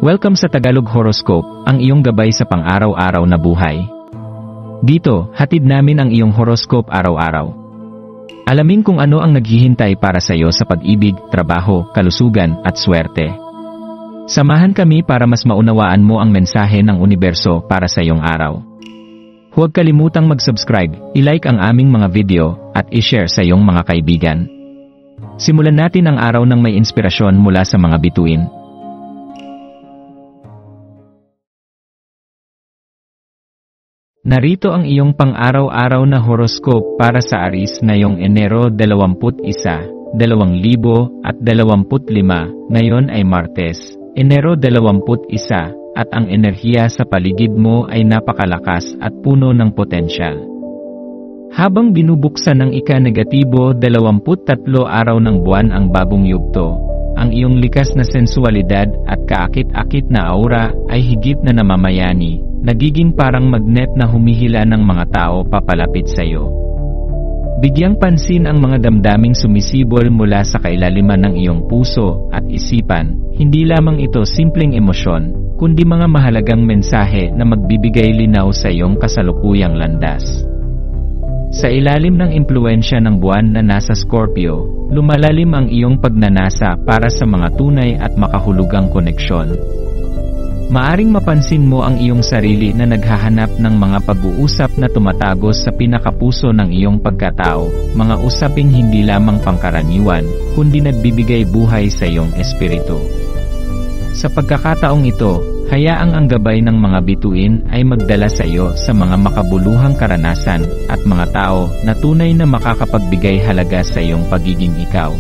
Welcome sa Tagalog Horoscope, ang iyong gabay sa pang-araw-araw na buhay. Dito, hatid namin ang iyong horoscope araw-araw. Alamin kung ano ang naghihintay para sa iyo sa pag-ibig, trabaho, kalusugan, at swerte. Samahan kami para mas maunawaan mo ang mensahe ng universo para sa iyong araw. Huwag kalimutang mag-subscribe, i-like ang aming mga video, at i-share sa iyong mga kaibigan. Simulan natin ang araw ng may inspirasyon mula sa mga bituin. Narito ang iyong pang-araw-araw na horoscope para sa Aries ngayong Enero 21, 2025, ngayon ay Martes, Enero 21, at ang enerhiya sa paligid mo ay napakalakas at puno ng potensyal. Habang binubuksan ng ika-negatibo 23 araw ng buwan ang bagong yugto, ang iyong likas na sensualidad at kaakit-akit na aura ay higit na namamayani, nagiging parang magnet na humihila ng mga tao papalapit sa iyo. Bigyang pansin ang mga damdaming sumisibol mula sa kailaliman ng iyong puso at isipan, hindi lamang ito simpleng emosyon, kundi mga mahalagang mensahe na magbibigay linaw sa iyong kasalukuyang landas. Sa ilalim ng impluensya ng buwan na nasa Scorpio, lumalalim ang iyong pagnanasa para sa mga tunay at makahulugang koneksyon. Maaring mapansin mo ang iyong sarili na naghahanap ng mga pag-uusap na tumatagos sa pinakapuso ng iyong pagkatao, mga usaping hindi lamang pangkaraniwan, kundi nagbibigay buhay sa iyong espiritu. Sa pagkakataong ito, hayaang ang gabay ng mga bituin ay magdala sa iyo sa mga makabuluhang karanasan at mga tao na tunay na makakapagbigay halaga sa iyong pagiging ikaw.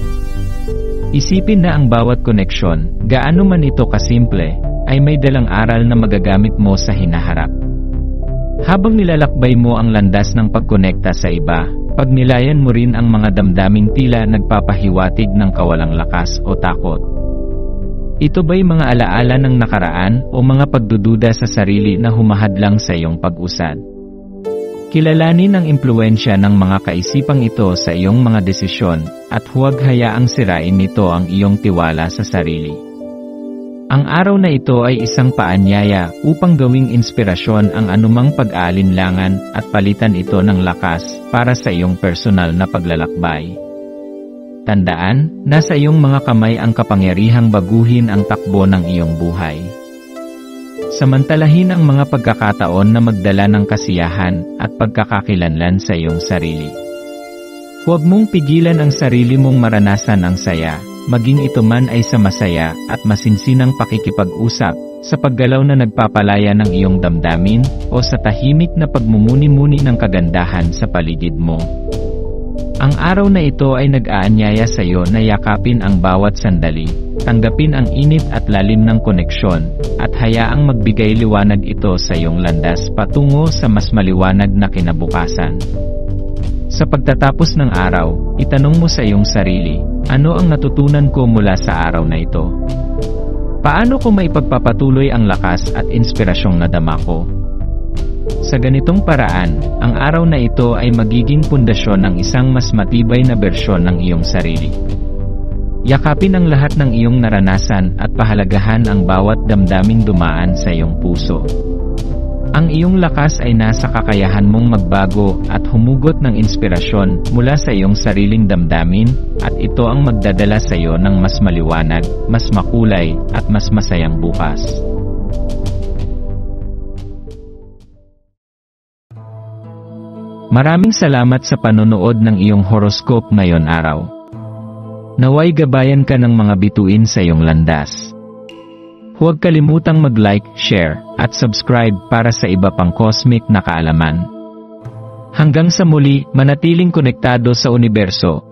Isipin na ang bawat koneksyon, gaano man ito kasimple, ay may dalang aral na magagamit mo sa hinaharap. Habang nilalakbay mo ang landas ng pagkonekta sa iba, pagnilayan mo rin ang mga damdaming tila nagpapahiwatig ng kawalang lakas o takot. Ito ba'y mga alaala ng nakaraan o mga pagdududa sa sarili na humahadlang sa iyong pag-usad? Kilalanin ang impluensya ng mga kaisipang ito sa iyong mga desisyon at huwag hayaang sirain nito ang iyong tiwala sa sarili. Ang araw na ito ay isang paanyaya upang gawing inspirasyon ang anumang pag-aalinlangan at palitan ito ng lakas para sa iyong personal na paglalakbay. Tandaan, nasa iyong mga kamay ang kapangyarihang baguhin ang takbo ng iyong buhay. Samantalahin ang mga pagkakataon na magdala ng kasiyahan at pagkakakilanlan sa iyong sarili. Huwag mong pigilan ang sarili mong maranasan ang saya, maging ito man ay sa masaya at masinsinang pakikipag-usap, sa paggalaw na nagpapalaya ng iyong damdamin, o sa tahimik na pagmumuni-muni ng kagandahan sa paligid mo. Ang araw na ito ay nag-aanyaya sa iyo na yakapin ang bawat sandali, tanggapin ang init at lalim ng koneksyon, at hayaang magbigay liwanag ito sa iyong landas patungo sa mas maliwanag na kinabukasan. Sa pagtatapos ng araw, itanong mo sa iyong sarili, ano ang natutunan ko mula sa araw na ito? Paano ko maipagpapatuloy ang lakas at inspirasyong nadama ko? Sa ganitong paraan, ang araw na ito ay magiging pundasyon ng isang mas matibay na bersyon ng iyong sarili. Yakapin ang lahat ng iyong naranasan at pahalagahan ang bawat damdaming dumaan sa iyong puso. Ang iyong lakas ay nasa kakayahan mong magbago at humugot ng inspirasyon mula sa iyong sariling damdamin, at ito ang magdadala sa iyo ng mas maliwanag, mas makulay, at mas masayang bukas. Maraming salamat sa panonood ng iyong horoscope ngayon araw. Naway gabayan ka ng mga bituin sa iyong landas. Huwag kalimutang mag-like, share, at subscribe para sa iba pang cosmic na kaalaman. Hanggang sa muli, manatiling konektado sa universo